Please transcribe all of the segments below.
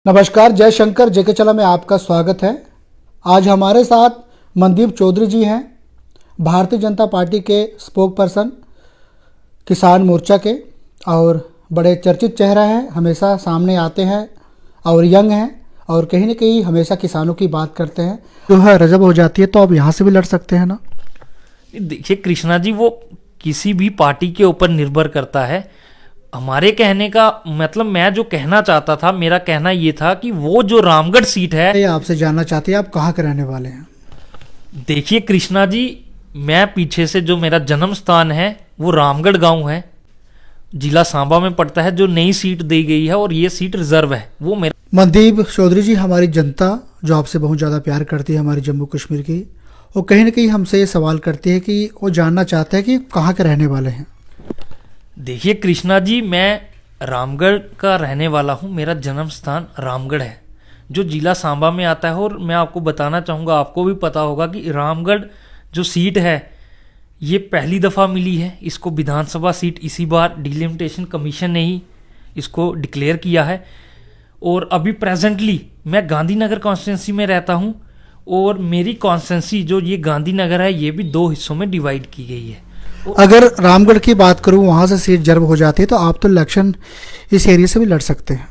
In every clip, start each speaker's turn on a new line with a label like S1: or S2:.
S1: नमस्कार, जय शंकर जेके चला में आपका स्वागत है। आज हमारे साथ मनदीप चौधरी जी हैं, भारतीय जनता पार्टी के स्पोक पर्सन किसान मोर्चा के, और बड़े चर्चित चेहरा हैं, हमेशा सामने आते हैं और यंग हैं और कहीं ना कहीं हमेशा किसानों की बात करते हैं। जो है रजब हो जाती है तो आप यहाँ से भी लड़ सकते हैं ना।
S2: देखिए कृष्णा जी, वो किसी भी पार्टी के ऊपर निर्भर करता है। हमारे कहने का मतलब, मैं जो कहना चाहता था, मेरा कहना ये था कि वो जो रामगढ़ सीट है,
S1: ये आपसे जानना चाहते हैं आप कहाँ के रहने वाले हैं।
S2: देखिए कृष्णा जी, मैं पीछे से जो मेरा जन्म स्थान है वो रामगढ़ गांव है, जिला सांबा में पड़ता है, जो नई सीट दी गई है और ये सीट रिजर्व है। वो मेरा
S1: मनदीप चौधरी जी, हमारी जनता जो आपसे बहुत ज़्यादा प्यार करती है, हमारी जम्मू कश्मीर की, वो कहीं ना कहीं हमसे ये सवाल करती है कि वो जानना चाहते हैं कि कहाँ के रहने वाले हैं।
S2: देखिए कृष्णा जी, मैं रामगढ़ का रहने वाला हूँ। मेरा जन्म स्थान रामगढ़ है जो जिला सांबा में आता है। और मैं आपको बताना चाहूँगा, आपको भी पता होगा कि रामगढ़ जो सीट है ये पहली दफ़ा मिली है। इसको विधानसभा सीट इसी बार डिलिमिटेशन कमीशन ने ही इसको डिक्लेयर किया है। और अभी प्रेजेंटली मैं गांधीनगर कॉन्स्टिट्यूंसी में रहता हूँ और मेरी कॉन्स्टिट्यूंसी जो ये गांधीनगर है ये भी 2 हिस्सों में डिवाइड की गई है।
S1: अगर रामगढ़ की बात करूं, वहां से सीट जर्ब हो जाती है तो आप तो इलेक्शन इस एरिया से भी लड़ सकते हैं।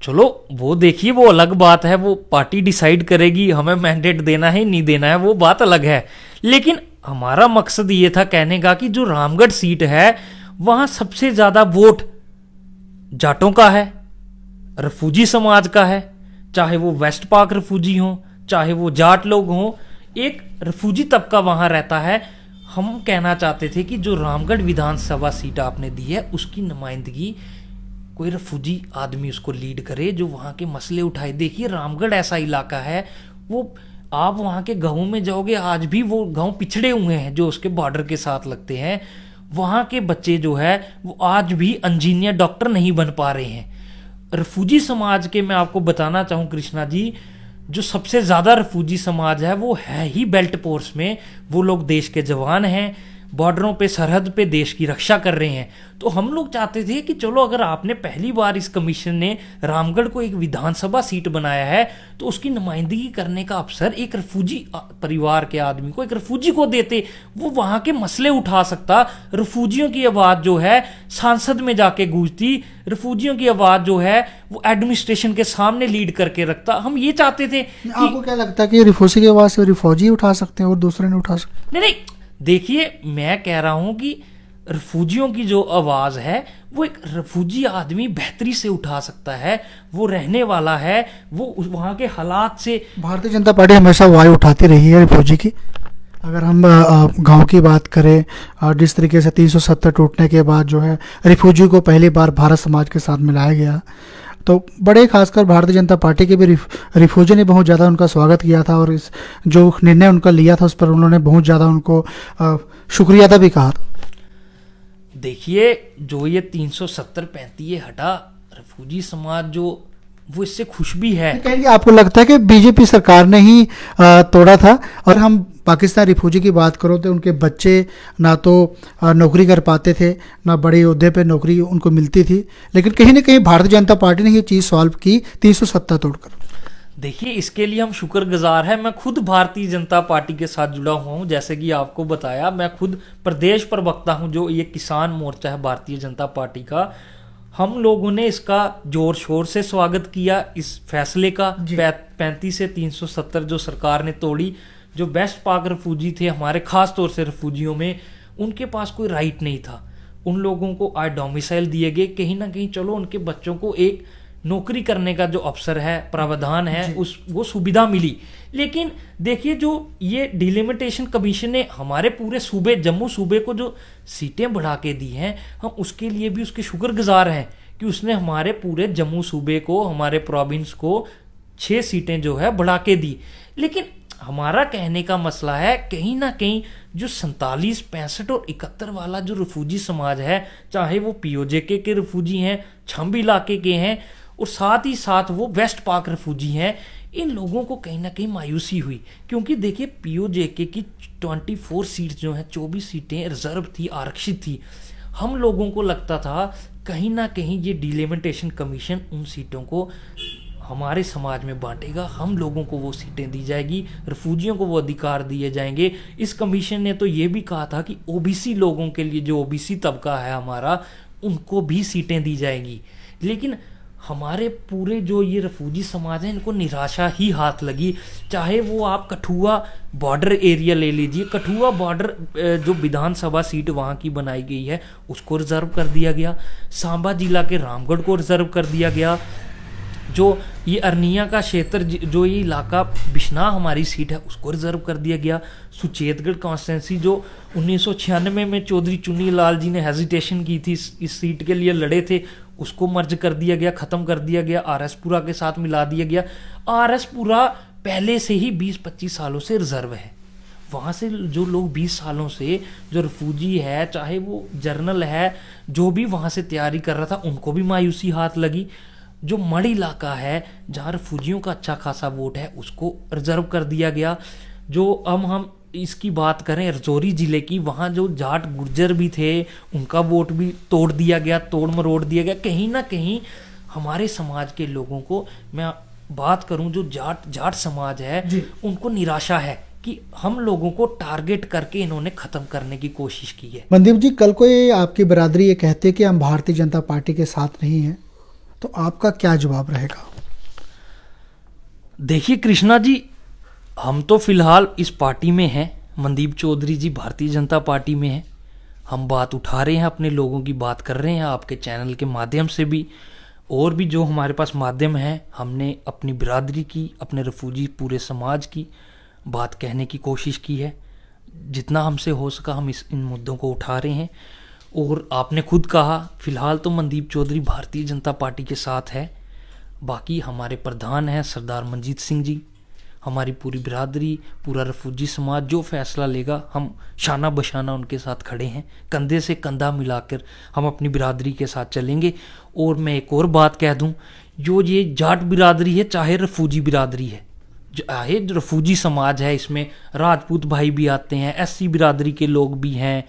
S2: चलो वो देखिए, वो अलग बात है, वो पार्टी डिसाइड करेगी हमें मैंडेट देना है नहीं देना है, वो बात अलग है। लेकिन हमारा मकसद ये था कहने का कि जो रामगढ़ सीट है वहां सबसे ज्यादा वोट जाटों का है, रिफ्यूजी समाज का है। चाहे वो वेस्ट पाक रिफ्यूजी हो, चाहे वो जाट लोग हों, एक रिफ्यूजी तबका वहां रहता है। हम कहना चाहते थे कि जो रामगढ़ विधानसभा सीट आपने दी है उसकी नुमाइंदगी कोई रिफ्यूजी आदमी उसको लीड करे, जो वहाँ के मसले उठाए। देखिए रामगढ़ ऐसा इलाका है, वो आप वहाँ के गाँव में जाओगे, आज भी वो गाँव पिछड़े हुए हैं जो उसके बॉर्डर के साथ लगते हैं। वहाँ के बच्चे जो है वो आज भी इंजीनियर डॉक्टर नहीं बन पा रहे हैं। रिफ्यूजी समाज के मैं आपको बताना चाहूँ कृष्णा जी, जो सबसे ज़्यादा रिफ्यूजी समाज है वो है ही बेल्ट फोर्स में। वो लोग देश के जवान हैं, बॉर्डरों पे सरहद पे देश की रक्षा कर रहे हैं। तो हम लोग चाहते थे कि चलो, अगर आपने पहली बार इस कमीशन ने रामगढ़ को एक विधानसभा सीट बनाया है तो उसकी नुमाइंदगी करने का अवसर एक रिफ्यूजी परिवार के आदमी को, एक रिफ्यूजी को देते। वो वहाँ के मसले उठा सकता। रिफ्यूजियों की आवाज़ जो है सांसद में जाके गूंजती, रिफ्यूजियों की आवाज़ जो है वो एडमिनिस्ट्रेशन के सामने लीड करके रखता। हम ये चाहते थे कि
S1: आपको क्या लगता है कि रिफ्यूजी की आवाज़ से रिफ्यूजी उठा सकते हैं और दूसरे नहीं उठा सकते?
S2: नहीं, देखिए मैं कह रहा हूं कि रिफ्यूजियों की जो आवाज है वो एक रिफ्यूजी आदमी बेहतरी से उठा सकता है। वो रहने वाला है, वो वहां के हालात से।
S1: भारतीय जनता पार्टी हमेशा आवाज़ उठाती रही है रिफ्यूजी की। अगर हम गांव की बात करें, जिस तरीके से 370 टूटने के बाद जो है रिफ्यूजी को पहली बार भारत समाज के साथ मिलाया गया, तो बड़े खासकर भारतीय जनता पार्टी के भी रिफ्यूजी ने बहुत ज़्यादा उनका स्वागत किया था और इस जो निर्णय उनका लिया था उस पर उन्होंने बहुत ज़्यादा उनको शुक्रिया अदा भी कहा था।
S2: देखिए जो ये 370-35 ये हटा, रिफ्यूजी समाज जो वो इससे खुश भी है।
S1: कहेंगे आपको लगता है कि बीजेपी सरकार ने ही तोड़ा था? और हम पाकिस्तान रिफ्यूजी की बात करो तो उनके बच्चे ना तो नौकरी कर पाते थे, ना बड़े ओहदे पे नौकरी उनको मिलती थी, लेकिन कहीं ना कहीं भारतीय जनता पार्टी ने ये चीज़ सॉल्व की 370 तोड़कर।
S2: देखिए इसके लिए हम शुक्रगुजार हैं। मैं खुद भारतीय जनता पार्टी के साथ जुड़ा हुआ हूँ, जैसे कि आपको बताया, मैं खुद प्रदेश प्रवक्ता हूँ जो ये किसान मोर्चा है भारतीय जनता पार्टी का। हम लोगों ने इसका जोर शोर से स्वागत किया, इस फैसले का। 35 से 370 जो सरकार ने तोड़ी। जो वेस्ट पाक रिफ्यूजी थे हमारे, खास तौर से रिफ्यूजियों में, उनके पास कोई राइट नहीं था। उन लोगों को आज डोमिसाइल दिए गए। कहीं ना कहीं चलो उनके बच्चों को एक नौकरी करने का जो अवसर है, प्रावधान है, वो सुविधा मिली। लेकिन देखिए जो ये डिलिमिटेशन कमीशन ने हमारे पूरे सूबे, जम्मू सूबे को जो सीटें बढ़ा के दी हैं, हम उसके लिए भी उसके शुक्रगुजार हैं कि उसने हमारे पूरे जम्मू सूबे को, हमारे प्रोविंस को 6 सीटें जो है बढ़ा के दी। लेकिन हमारा कहने का मसला है, कहीं ना कहीं जो 47, 65 और 71 वाला जो रिफ्यूजी समाज है, चाहे वो पीओजेके के रिफ्यूजी हैं, छंब इलाके के हैं, और साथ ही साथ वो वेस्ट पाक रिफ्यूजी हैं, इन लोगों को कहीं ना कहीं मायूसी हुई। क्योंकि देखिए पीओजेके की 24 सीट जो हैं, 24 सीटें रिजर्व थी, आरक्षित थी। हम लोगों को लगता था कहीं ना कहीं ये डिलिमिटेशन कमीशन उन सीटों को हमारे समाज में बांटेगा, हम लोगों को वो सीटें दी जाएगी, रिफ्यूजियों को वो अधिकार दिए जाएंगे। इस कमीशन ने तो ये भी कहा था कि ओबीसी लोगों के लिए, जो ओबीसी तबका है हमारा, उनको भी सीटें दी जाएंगी। लेकिन हमारे पूरे जो ये रिफ्यूजी समाज है, इनको निराशा ही हाथ लगी। चाहे वो आप कठुआ बॉर्डर एरिया ले लीजिए, कठुआ बॉर्डर जो विधानसभा सीट वहाँ की बनाई गई है उसको रिजर्व कर दिया गया, सांबा जिला के रामगढ़ को रिजर्व कर दिया गया, जो ये अरनिया का क्षेत्र, जो ये इलाका बिश्नाह हमारी सीट है, उसको रिजर्व कर दिया गया। सुचेतगढ़ कॉन्स्टिट्यूंसी जो 1996 में चौधरी चुन्नी लाल जी ने हेजिटेशन की थी, इस सीट के लिए लड़े थे, उसको मर्ज कर दिया गया, ख़त्म कर दिया गया, आरएसपुरा के साथ मिला दिया गया। आरएसपुरा पहले से ही 20-25 सालों से रिजर्व है। वहाँ से जो लोग 20 सालों से जो रिफ्यूजी है, चाहे वो जर्नल है, जो भी वहाँ से तैयारी कर रहा था, उनको भी मायूसी हाथ लगी। जो मड़ इलाका है जहाँ रिफ्यूजियों का अच्छा खासा वोट है, उसको रिजर्व कर दिया गया। जो अब हम इसकी बात करें रजौरी ज़िले की, वहाँ जो जाट गुर्जर भी थे, उनका वोट भी तोड़ दिया गया, तोड़ मरोड़ दिया गया। कहीं ना कहीं हमारे समाज के लोगों को, मैं बात करूं जो जाट समाज है, उनको निराशा है कि हम लोगों को टारगेट करके इन्होंने ख़त्म करने की कोशिश की है।
S1: मनदीप जी, कल को ये आपकी बिरादरी ये कहते कि हम भारतीय जनता पार्टी के साथ नहीं हैं, तो आपका क्या जवाब रहेगा?
S2: देखिए कृष्णा जी, हम तो फिलहाल इस पार्टी में हैं, मनदीप चौधरी जी भारतीय जनता पार्टी में हैं। हम बात उठा रहे हैं, अपने लोगों की बात कर रहे हैं, आपके चैनल के माध्यम से भी, और भी जो हमारे पास माध्यम है, हमने अपनी बिरादरी की, अपने रिफ्यूजी पूरे समाज की बात कहने की कोशिश की है। जितना हमसे हो सका हम इन मुद्दों को उठा रहे हैं। और आपने खुद कहा, फिलहाल तो मनदीप चौधरी भारतीय जनता पार्टी के साथ है। बाकी हमारे प्रधान हैं सरदार मनजीत सिंह जी, हमारी पूरी बिरादरी, पूरा रिफ्यूजी समाज जो फैसला लेगा, हम शाना बशाना उनके साथ खड़े हैं, कंधे से कंधा मिलाकर हम अपनी बिरादरी के साथ चलेंगे। और मैं एक और बात कह दूं, जो ये जाट बिरादरी है, चाहे रिफ्यूजी बिरादरी है, चाहे जो रिफ्यूजी समाज है, इसमें राजपूत भाई भी आते हैं, एससी बिरादरी के लोग भी हैं,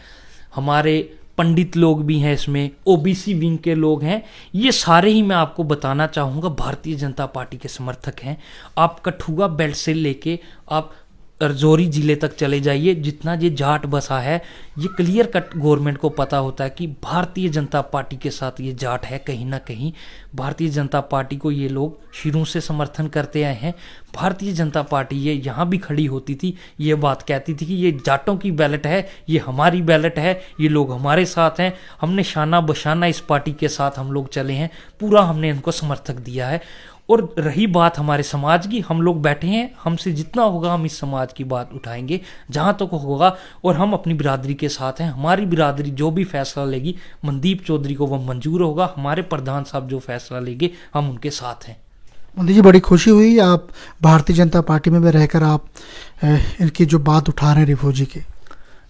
S2: हमारे पंडित लोग भी हैं, इसमें ओबीसी विंग के लोग हैं, ये सारे ही मैं आपको बताना चाहूँगा भारतीय जनता पार्टी के समर्थक हैं। आप कठुआ बेल्ट से लेके आप रजौरी ज़िले तक चले जाइए, जितना ये जाट बसा है, ये क्लियर कट गवर्नमेंट को पता होता है कि भारतीय जनता पार्टी के साथ ये जाट है। कहीं ना कहीं भारतीय जनता पार्टी को ये लोग शुरू से समर्थन करते आए हैं। भारतीय जनता पार्टी ये यहाँ भी खड़ी होती थी, ये बात कहती थी कि ये जाटों की बैलेट है, ये हमारी बैलेट है, ये लोग हमारे साथ हैं। हमने शाना बशाना इस पार्टी के साथ हम लोग चले हैं, पूरा हमने इनको समर्थक दिया है। और रही बात हमारे समाज की, हम लोग बैठे हैं, हमसे जितना होगा हम इस समाज की बात उठाएंगे जहां तक होगा, और हम अपनी बिरादरी के साथ हैं। हमारी बिरादरी जो भी फैसला लेगी, मनदीप चौधरी को वह मंजूर होगा। हमारे प्रधान साहब जो फैसला लेंगे, हम उनके साथ हैं।
S1: मोदी जी, बड़ी खुशी हुई आप भारतीय जनता पार्टी में भी रहकर आप इनकी जो बात उठा रहे हैं रिफ्यूजी की।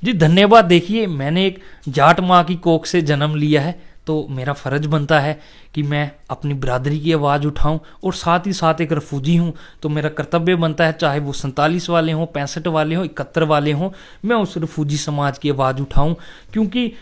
S2: जी धन्यवाद। देखिए, मैंने एक जाट माँ की कोख से जन्म लिया है, तो मेरा फ़र्ज बनता है कि मैं अपनी बिरादरी की आवाज़ उठाऊं, और साथ ही साथ एक रिफ्यूजी हूं, तो मेरा कर्तव्य बनता है, चाहे वो 47 वाले हों, 65 वाले हों, 71 वाले हों, मैं उस रिफ्यूजी समाज की आवाज़ उठाऊं। क्योंकि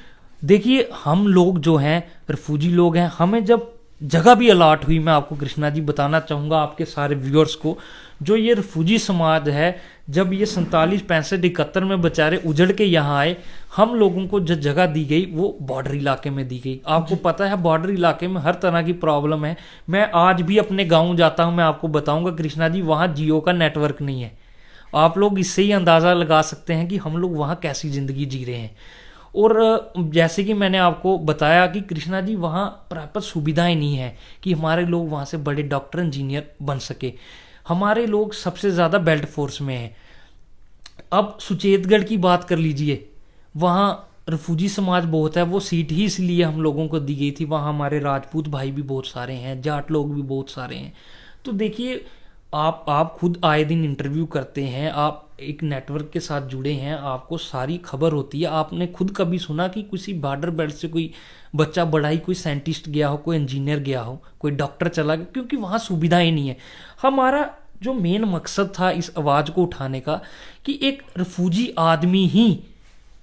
S2: देखिए, हम लोग जो हैं रिफ्यूजी लोग हैं, हमें जब जगह भी अलाट हुई, मैं आपको कृष्णा जी बताना चाहूँगा, आपके सारे व्यूअर्स को, जो ये रिफ्यूजी समाज है, जब ये 47, 65, 71 में बेचारे उजड़ के यहाँ आए, हम लोगों को जो जगह दी गई वो बॉर्डर इलाके में दी गई। आपको पता है बॉर्डर इलाके में हर तरह की प्रॉब्लम है। मैं आज भी अपने गाँव जाता हूँ, मैं आपको बताऊँगा कृष्णा जी, वहाँ जियो का नेटवर्क नहीं है। आप लोग इससे ही अंदाज़ा लगा सकते हैं कि हम लोग वहाँ कैसी ज़िंदगी जी रहे हैं। और जैसे कि मैंने आपको बताया कि कृष्णा जी, वहाँ प्राप्त सुविधाएं नहीं है कि हमारे लोग वहाँ से बड़े डॉक्टर इंजीनियर बन सके। हमारे लोग सबसे ज़्यादा बेल्ट फोर्स में हैं। अब सुचेतगढ़ की बात कर लीजिए, वहाँ रिफ्यूजी समाज बहुत है, वो सीट ही इसलिए हम लोगों को दी गई थी। वहाँ हमारे राजपूत भाई भी बहुत सारे हैं, जाट लोग भी बहुत सारे हैं। तो देखिए, आप खुद आए दिन इंटरव्यू करते हैं, आप एक नेटवर्क के साथ जुड़े हैं, आपको सारी खबर होती है। आपने खुद कभी सुना कि किसी बॉर्डर बेल्ट से कोई बच्चा बड़ा ही कोई साइंटिस्ट गया हो, कोई इंजीनियर गया हो, कोई डॉक्टर चला गया? क्योंकि वहाँ सुविधाएं नहीं है। हमारा जो मेन मकसद था इस आवाज़ को उठाने का, कि एक रिफ्यूजी आदमी ही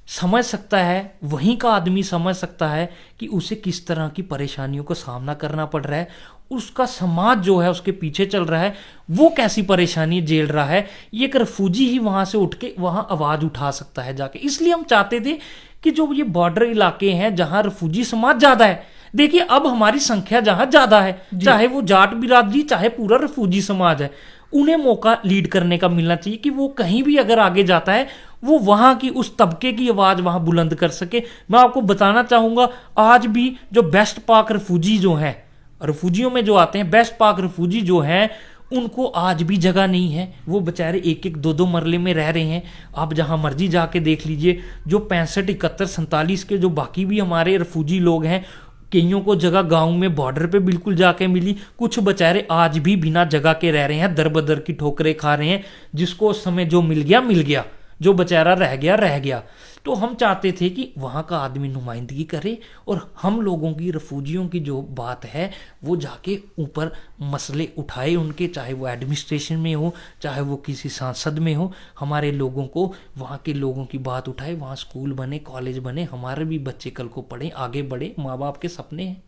S2: समझ सकता है, वहीं का आदमी समझ सकता है कि उसे किस तरह की परेशानियों का सामना करना पड़ रहा है। उसका समाज जो है उसके पीछे चल रहा है, वो कैसी परेशानी झेल रहा है, ये एक रेफ्यूजी ही वहां से उठ के वहां आवाज उठा सकता है जाके। इसलिए हम चाहते थे कि जो ये बॉर्डर इलाके हैं जहां रेफ्यूजी समाज ज्यादा है, देखिए अब हमारी संख्या जहां ज्यादा है, चाहे वो जाट बिरादरी चाहे पूरा रेफ्यूजी समाज है, उन्हें मौका लीड करने का मिलना चाहिए कि वो कहीं भी अगर आगे जाता है वो वहां की उस तबके की आवाज वहां बुलंद कर सके। मैं आपको बताना चाहूंगा आज भी जो बेस्ट पाक रेफ्यूजी जो हैं, रेफ्यूजियों में जो आते हैं बेस्ट पाक रेफ्यूजी जो हैं, उनको आज भी जगह नहीं है। वो बेचारे एक एक दो दो मरले में रह रहे हैं। आप जहां मर्जी जाके देख लीजिए, जो 65 71 47 के जो बाकी भी हमारे रेफ्यूजी लोग हैं, कईयों को जगह गांव में बॉर्डर पे बिल्कुल जाके मिली, कुछ बेचारे आज भी बिना जगह के रह रहे हैं, दर बदर की ठोकरें खा रहे हैं। जिसको उस समय जो मिल गया, जो बेचारा रह गया। तो हम चाहते थे कि वहाँ का आदमी नुमाइंदगी करे और हम लोगों की रेफ्यूजियों की जो बात है वो जाके ऊपर मसले उठाए उनके, चाहे वो एडमिनिस्ट्रेशन में हो चाहे वो किसी सांसद में हो, हमारे लोगों को वहाँ के लोगों की बात उठाए, वहाँ स्कूल बने कॉलेज बने, हमारे भी बच्चे कल को पढ़ें आगे बढ़े। माँ बाप के सपने हैं,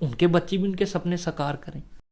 S2: उनके बच्चे भी उनके सपने साकार करें।